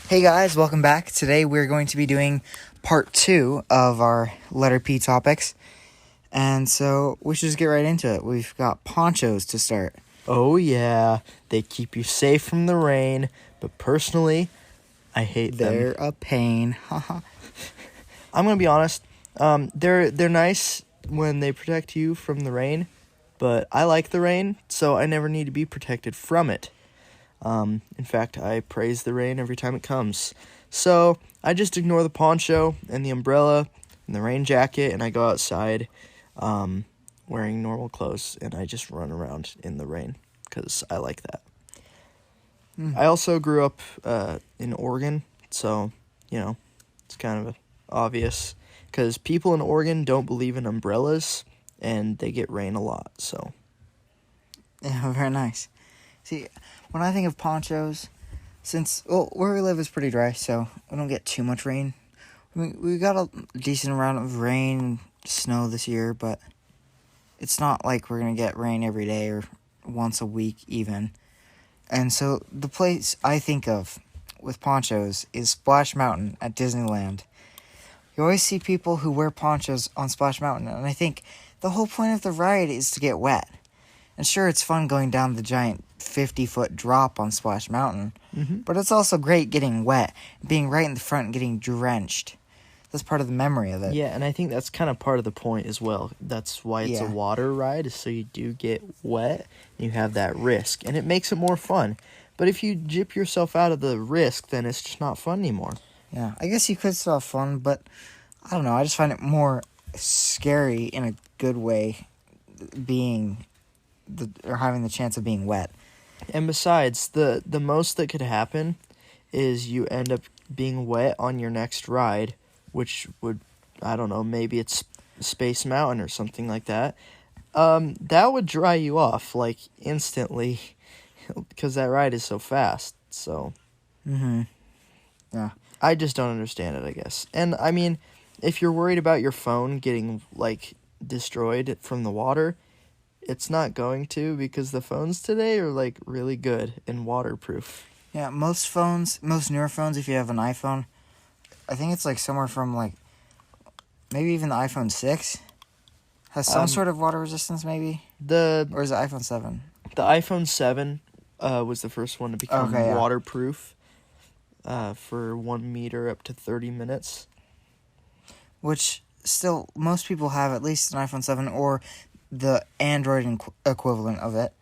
Hey guys, welcome back. Today we're going to be doing part 2 of our letter P topics. And so we should just get right into it. We've got ponchos to start. Oh yeah, they keep you safe from the rain, but personally, I hate They're them. a pain. Haha. I'm gonna be honest. They're nice when they protect you from the rain, but I like the rain, so I never need to be protected from it. In fact, I praise the rain every time it comes. So I just ignore the poncho and the umbrella and the rain jacket, and I go outside, wearing normal clothes, and I just run around in the rain because I like that. I also grew up in Oregon, so, it's kind of obvious. Because people in Oregon don't believe in umbrellas, and they get rain a lot, so. Yeah, very nice. See, when I think of ponchos, where we live is pretty dry, so we don't get too much rain. We got a decent amount of rain and snow this year, but it's not like we're going to get rain every day or once a week even. And so the place I think of with ponchos is Splash Mountain at Disneyland. You always see people who wear ponchos on Splash Mountain, and I think the whole point of the ride is to get wet. And sure, it's fun going down the giant 50-foot drop on Splash Mountain, but it's also great getting wet, being right in the front and getting drenched. That's part of the memory of it. Yeah, and I think that's kind of part of the point as well. That's why it's a water ride, is so you do get wet, and you have that risk, and it makes it more fun. But if you jip yourself out of the risk, then it's just not fun anymore. Yeah, I guess you could still have fun, but I don't know. I just find it more scary in a good way, having the chance of being wet. And besides, the most that could happen is you end up being wet on your next ride, which would, I don't know, maybe it's Space Mountain or something like that. That would dry you off, like, instantly, because that ride is so fast, so. Yeah. I just don't understand it, I guess. And, I mean, if you're worried about your phone getting, like, destroyed from the water, it's not going to, because the phones today are, like, really good and waterproof. Yeah, most newer phones, if you have an iPhone, I think it's, like, somewhere from, like, maybe even the iPhone 6 has some sort of water resistance, maybe? Or is it iPhone 7? The iPhone 7 was the first one to become waterproof for 1 meter up to 30 minutes. Which, still, most people have at least an iPhone 7 or the Android equivalent of it,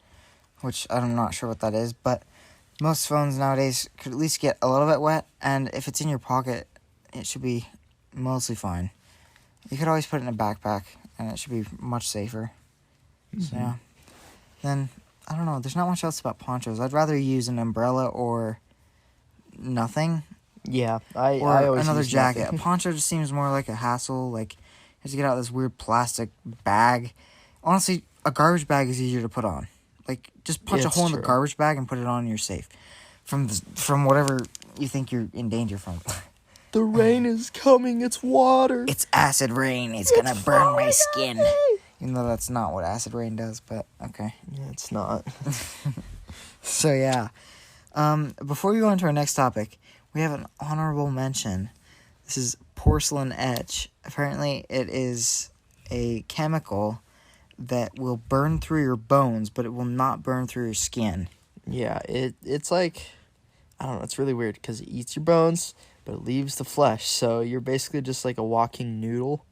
which I'm not sure what that is, but most phones nowadays could at least get a little bit wet, and if it's in your pocket, it should be mostly fine. You could always put it in a backpack, and it should be much safer. So, yeah. Then, I don't know, there's not much else about ponchos. I'd rather use an umbrella or nothing. Yeah, I or always another use jacket. nothing. A poncho just seems more like a hassle, like, you have to get out this weird plastic bag. Honestly, a garbage bag is easier to put on. Like, just punch a hole in the garbage bag and put it on and you're safe. From whatever you think you're in danger from. The rain is coming, it's water. It's acid rain, it's gonna burn my skin. Even though that's not what acid rain does, but okay. Yeah, it's not. So, yeah. Before we go into our next topic, we have an honorable mention. This is porcelain etch. Apparently, it is a chemical that will burn through your bones, but it will not burn through your skin. Yeah, it's like, I don't know, it's really weird because it eats your bones, but it leaves the flesh, so you're basically just like a walking noodle,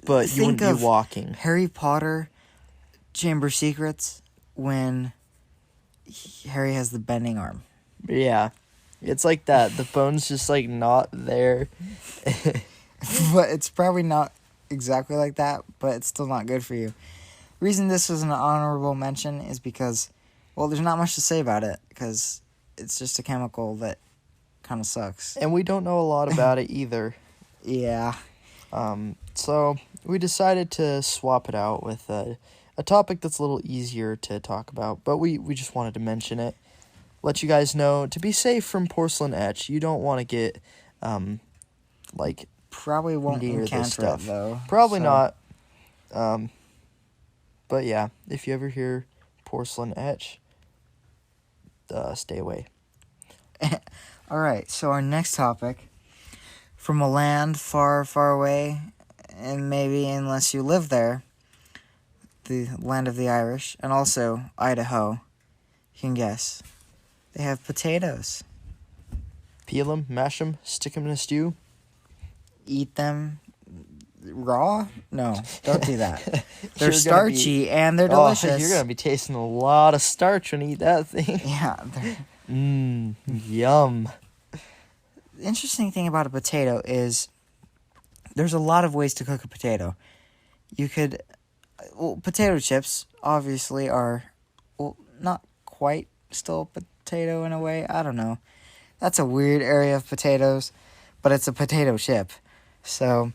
but you wouldn't be walking. Harry Potter Chamber Secrets when Harry has the bending arm. Yeah, it's like that. The bone's just like not there. But it's probably not exactly like that, but it's still not good for you. The reason this was an honorable mention is because, well, there's not much to say about it, because it's just a chemical that kind of sucks. And we don't know a lot about it either. Yeah. So we decided to swap it out with a topic that's a little easier to talk about, but we just wanted to mention it. Let you guys know, to be safe from porcelain etch, you don't want to get, probably won't near this encounter stuff. it, though. Probably not. But yeah, if you ever hear porcelain etch, stay away. All right, so our next topic, from a land far, far away, and maybe unless you live there, the land of the Irish, and also Idaho, you can guess. They have potatoes. Peel them, mash them, stick them in a stew. Eat them raw? No, don't do that. They're You're gonna starchy and they're delicious. Oh, you're going to be tasting a lot of starch when you eat that thing. Yeah. Yum. The interesting thing about a potato is there's a lot of ways to cook a potato. You could... Well, potato chips obviously are... Well, not quite still a potato in a way. I don't know. That's a weird area of potatoes, but it's a potato chip. So,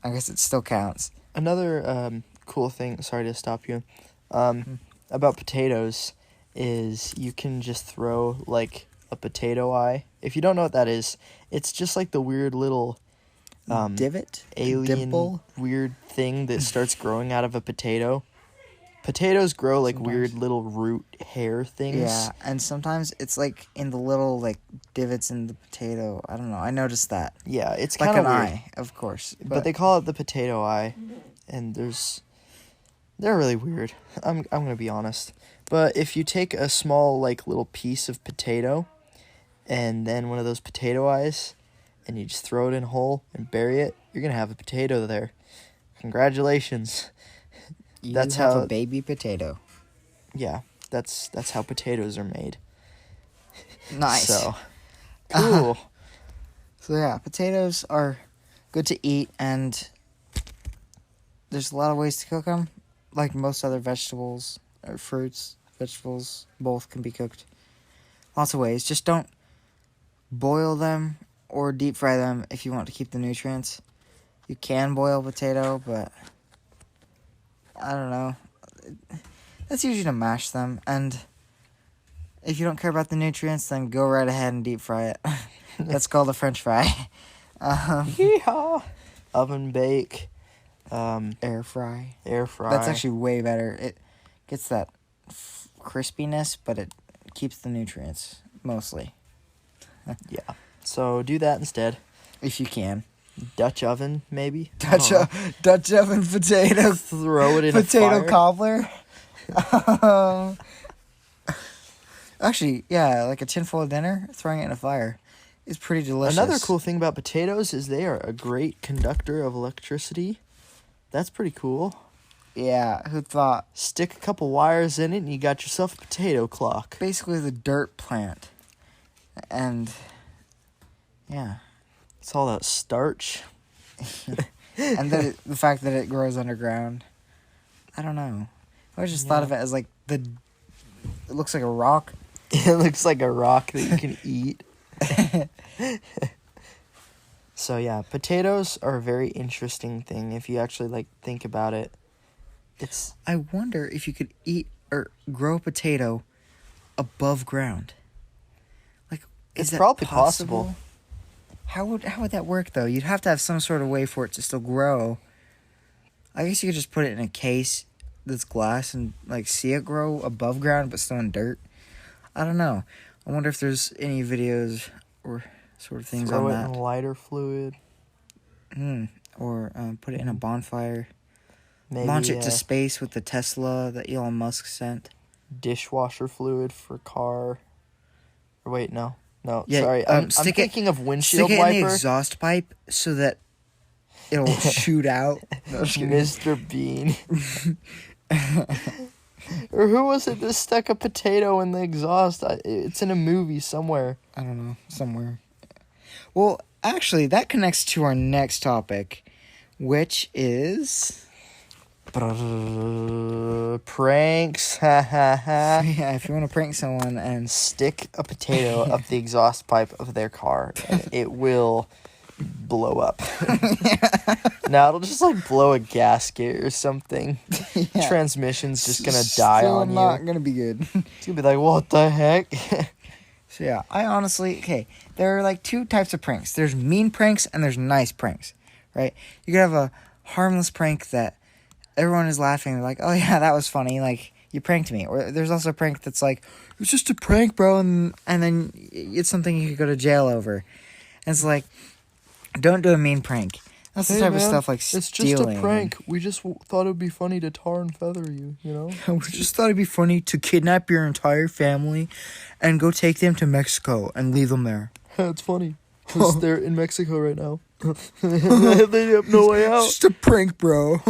I guess it still counts. Another cool thing, sorry to stop you, about potatoes is you can just throw, like, a potato eye. If you don't know what that is, it's just like the weird little Divot? alien Dimple? weird thing that starts growing out of a potato. Potatoes grow like Sometimes. weird little root hair things. Yeah, and sometimes it's like in the little like divots in the potato. I don't know. I noticed that. Yeah, it's Like kind of an weird. eye, of course. But they call it the potato eye, and they're really weird. I'm gonna be honest. But if you take a small like little piece of potato, and then one of those potato eyes, and you just throw it in a hole and bury it, you're gonna have a potato there. Congratulations. that's have a baby potato. Yeah, that's how potatoes are made. Nice. So cool. So yeah, potatoes are good to eat, and there's a lot of ways to cook them. Like most other vegetables or fruits, vegetables, both can be cooked. Lots of ways. Just don't boil them or deep fry them if you want to keep the nutrients. You can boil potato, but I don't know. That's usually to mash them, and if you don't care about the nutrients, then go right ahead and deep fry it. That's called a French fry. Yeehaw. Oven bake, Air fry. air fry. That's actually way better. It gets that crispiness, but it keeps the nutrients, mostly. Yeah. So do that instead. If you can. Dutch oven, maybe. I don't know. Dutch oven potato. Throw it in Potato a fire. cobbler. Actually, yeah, like a tin full of dinner, throwing it in a fire is pretty delicious. Another cool thing about potatoes is they are a great conductor of electricity. That's pretty cool. Yeah, who thought? Stick a couple wires in it and you got yourself a potato clock. Basically the dirt plant. And, yeah. It's all that starch. And then the fact that it grows underground. I don't know. I always just thought of it as like it looks like a rock. It looks like a rock that you can eat. So yeah, potatoes are a very interesting thing if you actually like think about it. It's I wonder if you could eat or grow a potato above ground. Like, is It's that probably possible? possible. How would that work though? You'd have to have some sort of way for it to still grow. I guess you could just put it in a case that's glass and like see it grow above ground but still in dirt. I don't know. I wonder if there's any videos or sort of things throw on it that. in lighter fluid. Or put it in a bonfire. Maybe Launch it to space with the Tesla that Elon Musk sent. dishwasher fluid for car. Or wait, no. Yeah, sorry. I'm stick it- thinking of Stick windshield it in the wiper. exhaust pipe so that it'll shoot out. No, I'm just kidding. Mr. Bean. Or who was it that stuck a potato in the exhaust? It's in a movie somewhere. I don't know, somewhere. Well, actually, that connects to our next topic, which is... Pranks. Ha ha ha. Yeah, if you want to prank someone and... Stick a potato up the exhaust pipe of their car, and it will blow up. Now it'll just like blow a gasket or something. Yeah. Transmission's just gonna die Still on not you. gonna be good. It's gonna be like, what the heck? So yeah, I honestly... Okay, there are like two types of pranks. There's mean pranks and there's nice pranks, right? You could have a harmless prank that everyone is laughing. They're like, oh yeah, that was funny. Like, you pranked me. Or there's also a prank that's like, it was just a prank, bro, and then it's something you could go to jail over. And it's like, don't do a mean prank. That's the Hey, type of man, stuff like it's stealing. just a prank. We just thought it would be funny to tar and feather you, you know? We just thought it'd be funny to kidnap your entire family and go take them to Mexico and leave them there. It's funny. Because they're in Mexico right now. They have no way out. It's just a prank, bro.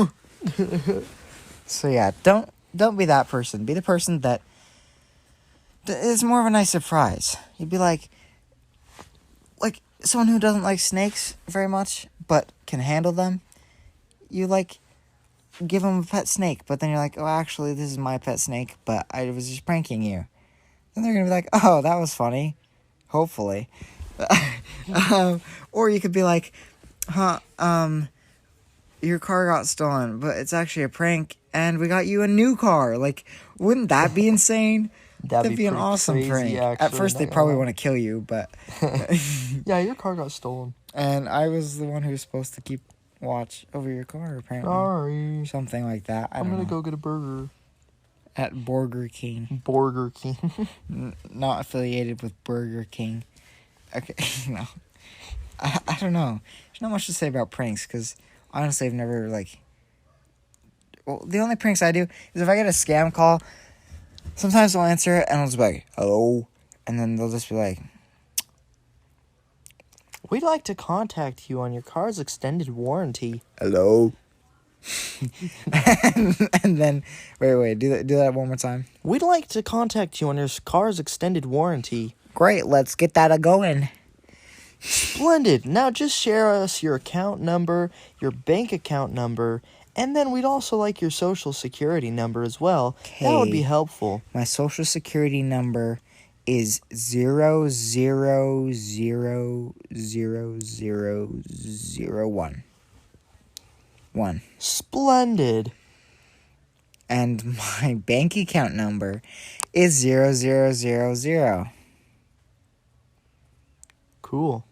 So yeah, don't be that person. Be the person that is more of a nice surprise. You'd be like someone who doesn't like snakes very much, but can handle them. You like give them a pet snake, but then you're like, oh, actually, this is my pet snake, but I was just pranking you. Then they're gonna be like, oh, that was funny. Hopefully. Or you could be like, your car got stolen, but it's actually a prank, and we got you a new car. Like, wouldn't that be insane? That'd be an pretty awesome crazy, prank. actually, At first, not they gonna probably lie. want to kill you, but... Yeah, your car got stolen. And I was the one who was supposed to keep watch over your car, apparently. Sorry. Something like that. I I'm don't gonna know. go get a burger. At Burger King. Burger King. Not affiliated with Burger King. Okay, no. I don't know. There's not much to say about pranks, because honestly, I've never, Well, the only pranks I do is if I get a scam call, sometimes I'll answer it, and I'll just be like, hello? And then they'll just be like, We'd like to contact you on your car's extended warranty. hello? and then, wait, do that one more time. We'd like to contact you on your car's extended warranty. Great, let's get that a-going. Splendid. Now just share us your account number, your bank account number, and then we'd also like your social security number as well. That would be Okay. helpful. My social security number is 00000001. 1. Splendid. And my bank account number is 0000. Cool.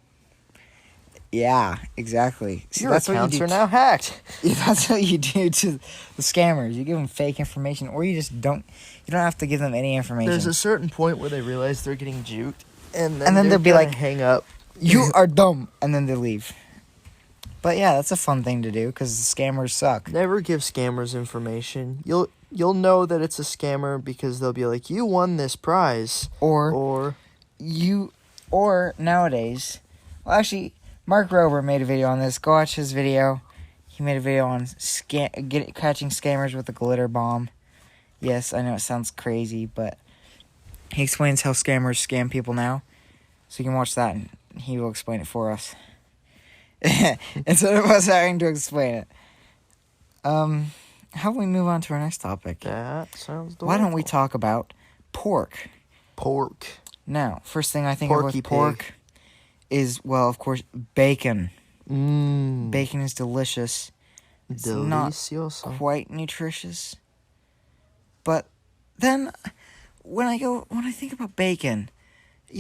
Yeah, exactly. See, Your that's what accounts you are do. now hacked. That's what you do to the scammers. You give them fake information, or you just don't. You don't have to give them any information. There's a certain point where they realize they're getting juked, and then they're they'll be gonna like, hang up. You are dumb, and then they leave. But yeah, that's a fun thing to do because the scammers suck. Never give scammers information. You'll know that it's a scammer because they'll be like, you won this prize. Or nowadays, well, actually, Mark Rober made a video on this. Go watch his video. He made a video on catching scammers with a glitter bomb. Yes, I know it sounds crazy, but he explains how scammers scam people now. So you can watch that, and he will explain it for us. Instead of us having to explain it. How about we move on to our next topic? That sounds delightful. Why don't we talk about pork? Pork. Now, first thing I think of Porky with pork is, well, of course, bacon. Mmm. Bacon is delicious. It's not Delicioso. quite nutritious. But then, when I think about bacon,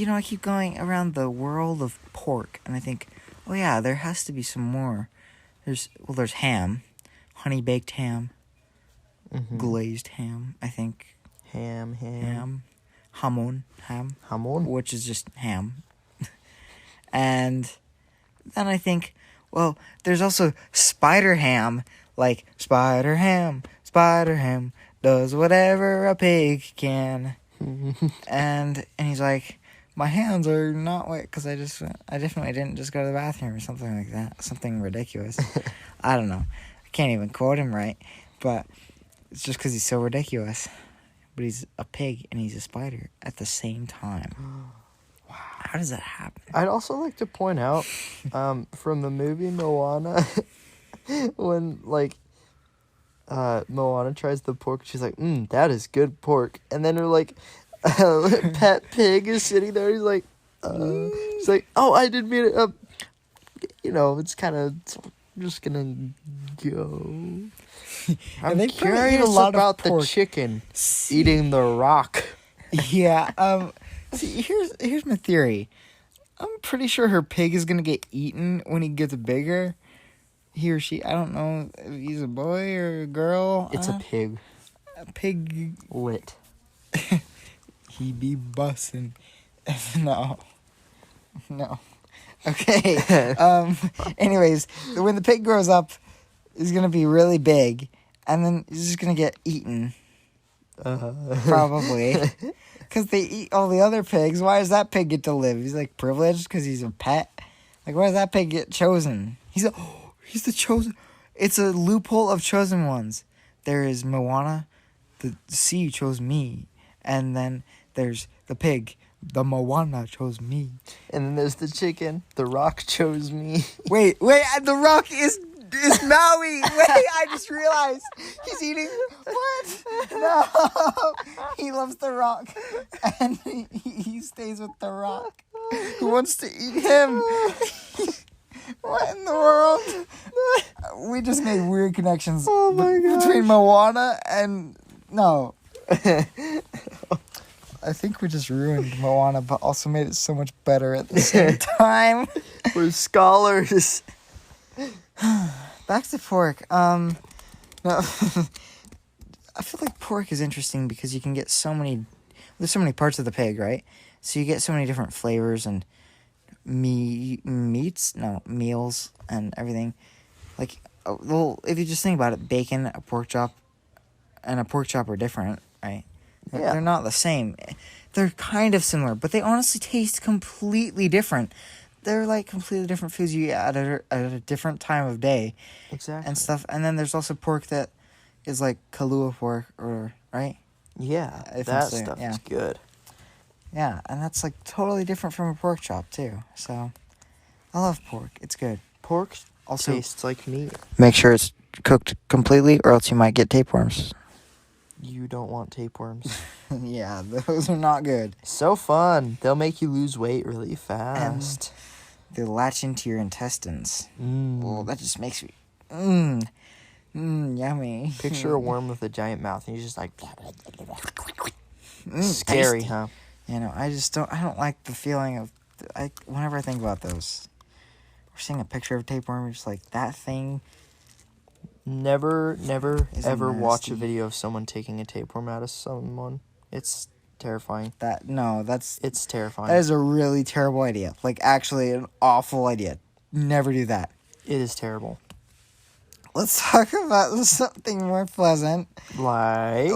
I keep going around the world of pork, and I think, oh yeah, there has to be some more. There's ham, honey-baked ham, glazed ham, I think. Ham. Hamon, which is just ham. And then I think, well, there's also spider ham, like spider ham does whatever a pig can. and he's like, my hands are not wet because I definitely didn't just go to the bathroom or something like that. Something ridiculous. I don't know. I can't even quote him right, but it's just because he's so ridiculous. But he's a pig and he's a spider at the same time. Wow. How does that happen? I'd also like to point out, from the movie Moana, when, Moana tries the pork, she's like, that is good pork. And then her, pet pig is sitting there, he's like, she's like, oh, I didn't mean it, it's kind of just gonna go. I'm they probably eat curious a lot of about the pork. chicken eating the rock. Yeah, see, here's my theory. I'm pretty sure her pig is gonna get eaten when he gets bigger. He or she, I don't know if he's a boy or a girl. It's a pig. A pig, Lit. he be bussin'. No. Okay. Anyways, when the pig grows up, he's gonna be really big, and then he's just gonna get eaten. Probably. Because they eat all the other pigs. Why does that pig get to live? He's like privileged because he's a pet. Like, why does that pig get chosen? He's the chosen. It's a loophole of chosen ones. There is Moana, the sea chose me, and then there's the pig. The Moana chose me. And then there's the chicken. The Rock chose me. Wait, the Rock is Maui. Wait, I just realized he's eating what? No, he loves the Rock, and he stays with the Rock. Who wants to eat him? What in the world? We just made weird connections between Moana and no. I think we just ruined Moana, but also made it so much better at the same time. We're scholars. Back to pork. No, I feel like pork is interesting because you can get there's so many parts of the pig, right? So you get so many different flavors and meals and everything. Like, well, if you just think about it, bacon, a pork chop, and a pork chop are different, right? Yeah. They're not the same. They're kind of similar, but they honestly taste completely different. They're like completely different foods you eat at a different time of day. Exactly. And stuff. And then there's also pork that is like Kahlua pork, right? Yeah, I think that so, stuff yeah. is good. Yeah, and that's like totally different from a pork chop too. So, I love pork. It's good. Pork Also, tastes like meat. make sure it's cooked completely, or else you might get tapeworms. You don't want tapeworms. Yeah, those are not good. So fun. They'll make you lose weight really fast. They latch into your intestines. Mm. Well, that just makes me... yummy. Picture a worm with a giant mouth and he's just like... Tasty. Scary, huh? You know, I don't like the feeling of... whenever I think about those... We're seeing a picture of a tapeworm, you're just like, that thing... Never, Is ever watch a nasty. video of someone taking a tapeworm out of someone. It's terrifying. It's terrifying. That is a really terrible idea. Like, actually, an awful idea. Never do that. It is terrible. Let's talk about something more pleasant. Like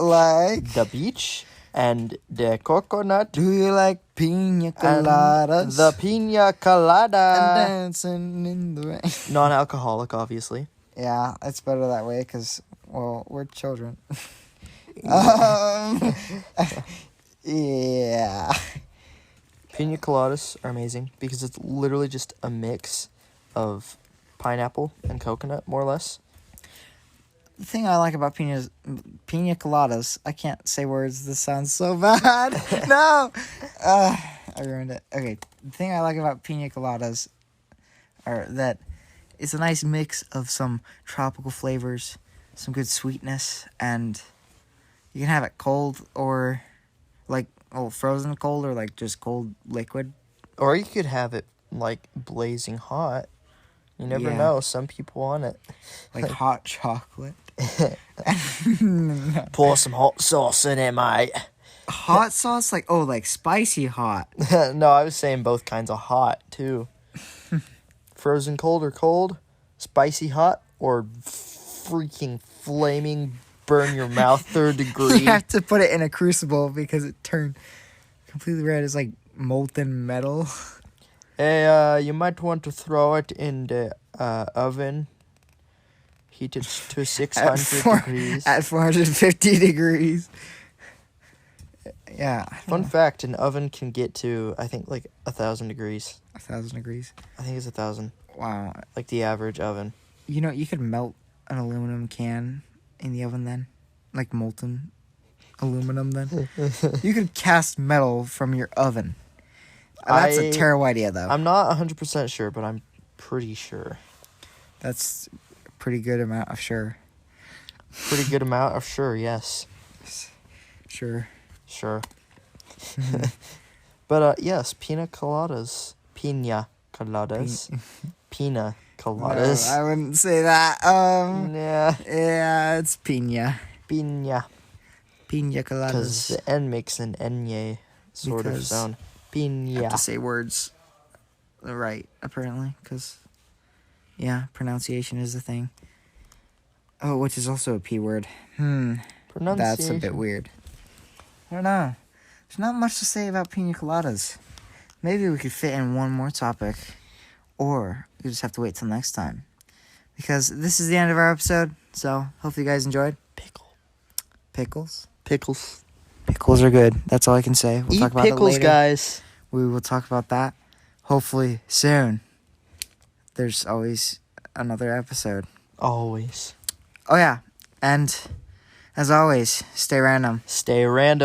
the beach and the coconut. Do you like pina coladas? And the pina colada. And dancing in the rain. Non-alcoholic, obviously. Yeah, it's better that way because, well, we're children. Yeah. Pina coladas are amazing because it's literally just a mix of pineapple and coconut, more or less. The thing I like about pina coladas, I can't say words. This sounds so bad. No, I ruined it. Okay, the thing I like about pina coladas are that it's a nice mix of some tropical flavors, some good sweetness, and you can have it cold or like frozen cold or like just cold liquid. Or you could have it like blazing hot. You never Yeah. know. Some people want it. Like hot chocolate. Pour some hot sauce in it, mate. Hot sauce? Like spicy hot. No, I was saying both kinds of hot, too. Frozen cold or cold, spicy hot, or freaking flaming burn your mouth 3rd degree. You have to put it in a crucible because it turned completely red. It's like molten metal. Hey, you might want to throw it in the oven. Heat it to 600 degrees. At 450 degrees. Yeah. Fun fact, an oven can get to, I think, like 1,000 degrees. 1,000 degrees. I think it's 1,000. Wow. Like the average oven. You know, you could melt an aluminum can in the oven then. Like molten aluminum then. You could cast metal from your oven. That's a terrible idea, though. I'm not 100% sure, but I'm pretty sure. That's a pretty good amount of sure. Pretty good amount of sure, yes. Sure. Sure. But, yes, pina coladas. Pina coladas. Pina coladas. No, I wouldn't say that. Yeah. Yeah, it's pina. Pina. Pina Because coladas. the N makes an Enye sort of Because sound. You have Pina. to say words right, apparently, because, yeah, pronunciation is a thing. Oh, which is also a P word. That's a bit weird. I don't know. There's not much to say about pina coladas. Maybe we could fit in one more topic, or you just have to wait till next time. Because this is the end of our episode, so hopefully you guys enjoyed. Pickles? Pickles. Pickles are good. That's all I can say. We'll Eat talk about pickles, it later. guys. We will talk about that hopefully soon. There's always another episode. Always. Oh, yeah. And as always, stay random. Stay random.